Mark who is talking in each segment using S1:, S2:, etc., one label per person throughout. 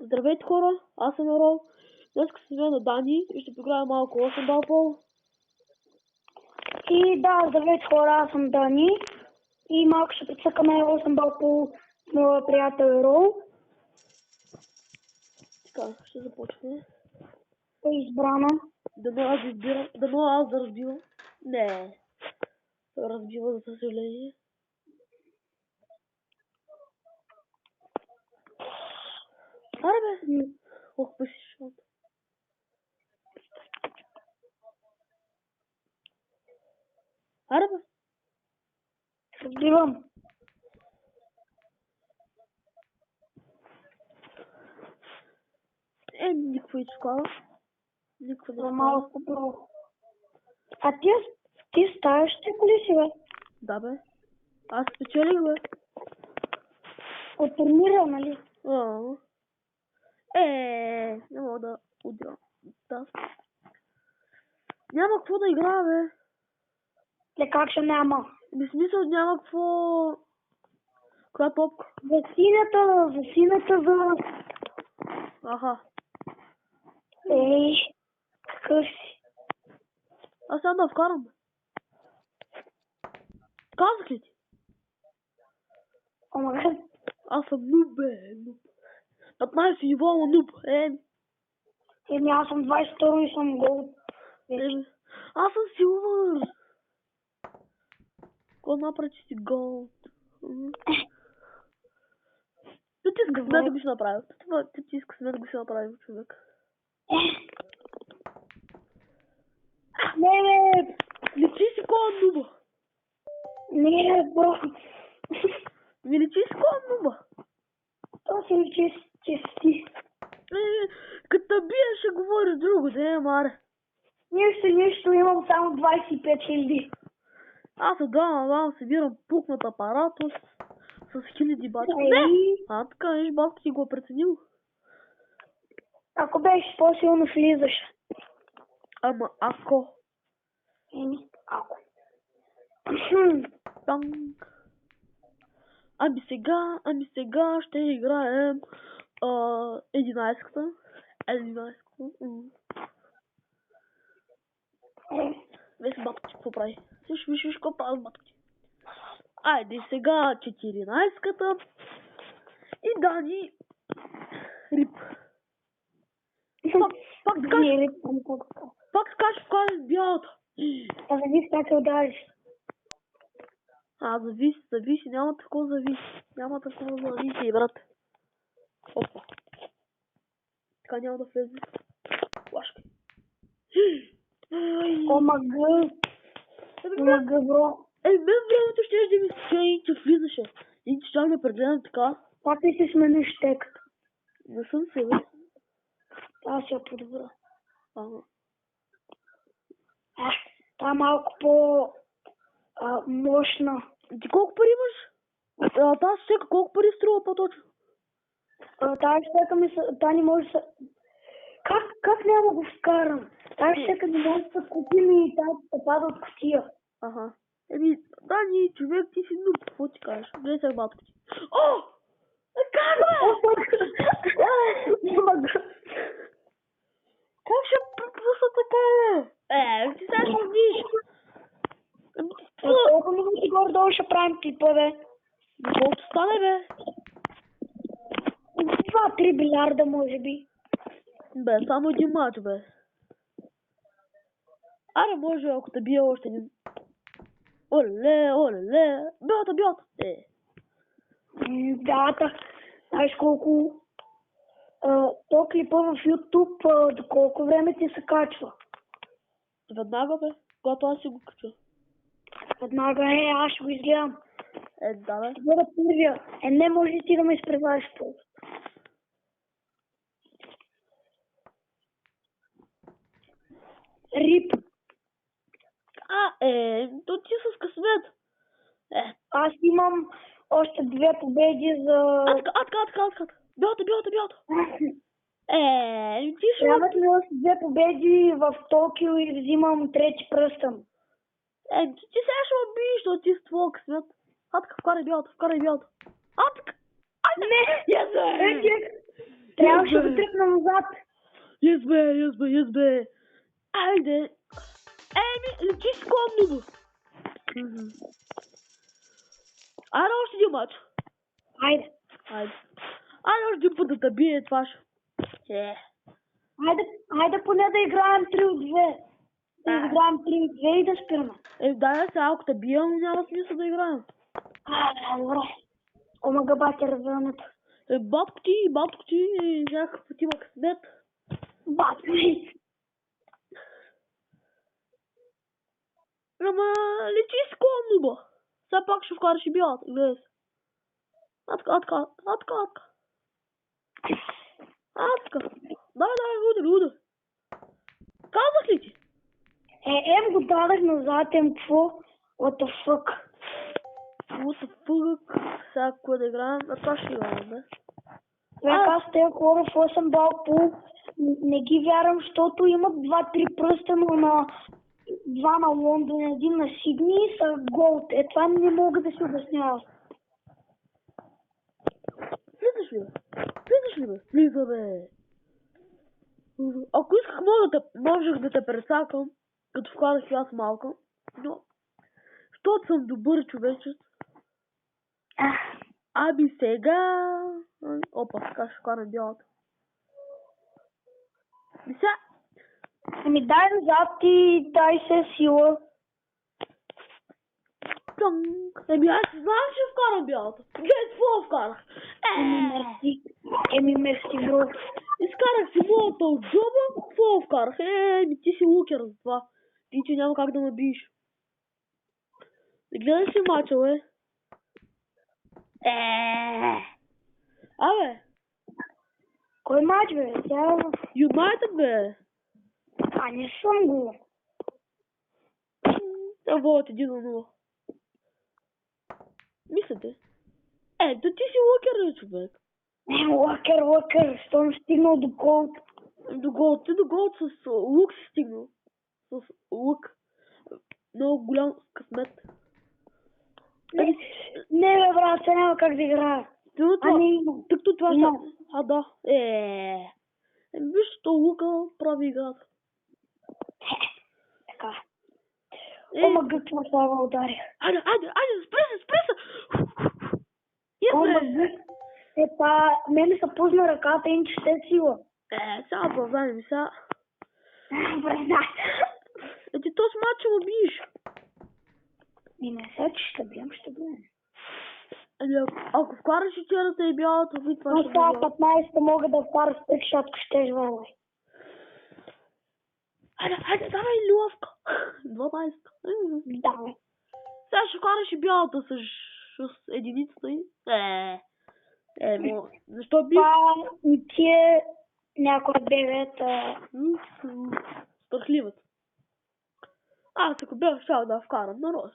S1: Здравейте хора, аз съм Ерол. Днес сме на Дани и ще поиграем малко 8 бал пол.
S2: И да, здравейте хора, аз съм Дани и малко ще прецъкаме 8 бал пол с моя приятел Ерол.
S1: Така, ще започне.
S2: Е избрано.
S1: Дано аз да разбивам. Не, разбива за съжаление. Аре бе! Ох, пъси шот. Аре бе!
S2: Разбивам.
S1: Никаква изкала. Никаква не
S2: За
S1: става.
S2: малко бро. А ти ставаш ли си, бе?
S1: Да бе. Аз спечелих бе.
S2: От турнира, нали?
S1: Не мога да удря. Да. Няма какво да играя бе.
S2: Как ще няма?
S1: Без смисъл няма какво... Коя топка?
S2: За синята.
S1: Аха.
S2: Ей, какъв си?
S1: Аз сега да вкарам. Казах ли ти?
S2: Омага.
S1: Аз съм нуб бе. 15 ниво нуб.
S2: Еми аз съм 22 и съм гол.
S1: Аз съм силвър. Какво направи, че си гол? Ти искаш мен да го си направил. Ти искаш мен да го си направим, човек.
S2: Не,
S1: Личи си кола нуба.
S2: не, бро.
S1: Ми личи си кола нуба.
S2: То си личи, че си.
S1: Като бия ще говориш друго, да маре.
S2: Нищо, имам само 25 хиляди.
S1: Аз отдавам събирам пукнат апаратус с хиляди бачки.
S2: Не!
S1: Така, виж, батко си го е преценил.
S2: Ако беше по-силно влизаш.
S1: Ама ако.
S2: Ако.
S1: Танк. Ами сега ще играем 11-ката. Виж батко ти какво прави. Виж какво прави батко ти. Айде сега 14-ката. И Дани рип. Пак скачаш в бялата.
S2: Зависи как я удариш.
S1: Зависи, няма такова зависи, брат. Опа. Така няма да влезе. Плашка.
S2: Омага, бро.
S1: Мен времето ще да ми скай, че влизаше. И че чак да прегледам така.
S2: Пак ли си смениш текст?
S1: Не съм се, бе.
S2: Аз я подобра. Та малко по-мощна.
S1: Ти колко пари имаш? Тази стека колко пари струва по-точно?
S2: Тази стека та не може да... Как няма го вкарам? Тази стека не може да се купи и тази пада от кутия.
S1: Аха. Дани, човек, ти си нуб, какво ти кажеш? Гледай сега батко ти. О! Как бе? Как ще пропусна така, бе? Ти сега ще виж.
S2: Колко минути горе-долу ще правим клипа, бе?
S1: Колко стане, бе?
S2: 2-3 билиарда, може би.
S1: Бе, само един мач, бе. Аре, може, ако те бия още един. Оле. Бялата.
S2: Да, знаеш колко... То клипа в YouTube, до колко време ти се качва?
S1: Веднага, бе, когато аз си го кача.
S2: Веднага, аз ще го изгледам.
S1: Да, бе.
S2: Ще бъда първия. Не може ти да ме изпревариш просто. Рип.
S1: То ти с късмет.
S2: Аз имам още 2 победи за...
S1: Атка. Бялата. Ти ще...
S2: Трябват ми още 2 победи в Токио и взимам 3 пръстън.
S1: Ти сега ще ме биеш, защото ти с твоя късмет. Атка, вкарай бялата. Атка!
S2: Не! Трябваше да тръпна назад.
S1: Yes, бе. Айде. Лети си комно. Айде още един мач.
S2: Айде.
S1: Айде още един път да те бие, това ще.
S2: Айде поне да играем 3 от 2. Да играем 3 от 2 и да спираме.
S1: Да, сега ако те бием, няма смисъл да играем.
S2: Добре. Омага бати развиването.
S1: Батко ти, някакъв път има късмет.
S2: Батко ми.
S1: Ама, лети си комно, бе. Сега пак ще вкараш и бялата, гледай се. Атка. Дай, удар. Казах ли ти?
S2: Го дадах назад, какво? What the fuck?
S1: Сега какво да играем? Това ще играем, бе.
S2: Аз тези хора в 8 бал пул не ги вярвам, защото имат 2-3 пръста, но на 2 на Лондон, 1 на Сидни и са голд. Това не мога да си обяснявам.
S1: Влизаш ли, бе? Влиза, бе. Ако исках, можех да те пресакам, като вкарах и аз малко, но защото съм добър човечец. Аби сега... Опа, така ще вкарам бялата. И сега...
S2: Дай назад и дай се сила.
S1: Аз знам, че вкарам бялата. Гледай, какво вкарах?
S2: Мерси, бро.
S1: Изкарах си моята от джоба, какво вкарах? Ти си лукер за това. Ти, че няма как да ме биеш. Гледай си мача, бе. Абе.
S2: Кой мач, бе?
S1: Юнайтед, бе.
S2: Не съм го.
S1: Водят 1-0. Мислите? Да ти си лукер, човек.
S2: Лъкър, щом стигнал до голд.
S1: До голд с лук си стигнал. С лук. Много голям късмет.
S2: Не, бе, брат, се няма как да играя.
S1: Тъкто това ще... Да. Виж, то лука прави играта.
S2: Така. Омага, това става ударя.
S1: Айде, спри се!
S2: Мене са пусна ръката им, че ще е сила.
S1: Сега оправдане сега.
S2: Добре, да.
S1: Ти този матч ще ме биеш.
S2: Не сега, че ще бием.
S1: Ако вкараш и черната и бялата, ви това ще
S2: бием. Сега 15 мога да вкараш трикшотка, ще е жвала.
S1: Айде, давай льовка. 12.
S2: Давай.
S1: Сега ще вкараш и бялата с единицата и... Защо би?
S2: Ти е някой 9.
S1: Страхливата. Аз ако бях щял да вкарам на роз.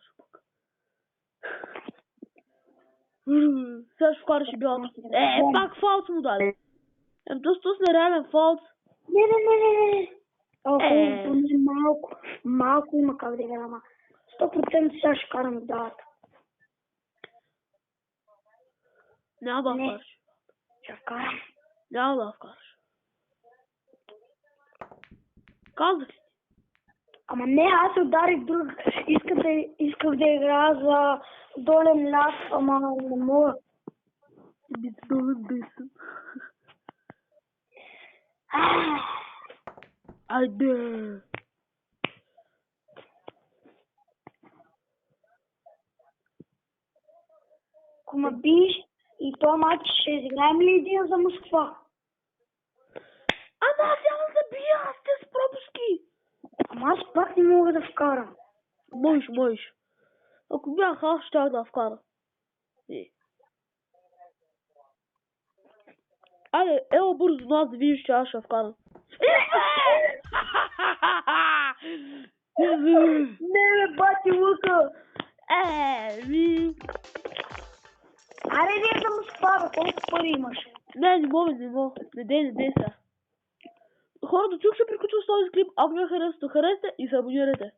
S1: Сега ще вкараш и бялата. Пак фаут му даде. Доста нереален фаут.
S2: Не. Малко има как да играм. 100% сега ще карам дата.
S1: Няма да вкараш.
S2: Ще вкарам.
S1: Няма да вкараш. Казах ли?
S2: Ама не, аз ударих друг. Исках да играя за долен ляд, ама не мога.
S1: Долен бесен. Айде!
S2: Ако ме биеш и този матч ще изиграем ли един за Москва?
S1: Ама аз няма да бия, аз те с пропуски.
S2: Ама аз пак не мога да вкарам.
S1: Можеш. Ако бях аз, щях да вкарам. Айде, ело бързо до нас да видиш, че аз ще вкарам.
S2: Не, бати лука. Аре, не да му спава, колко пари имаш?
S1: Не мога. Не дей сега. Хората, тук ще приключва с този клип. Ако не харесате и се абонирайте.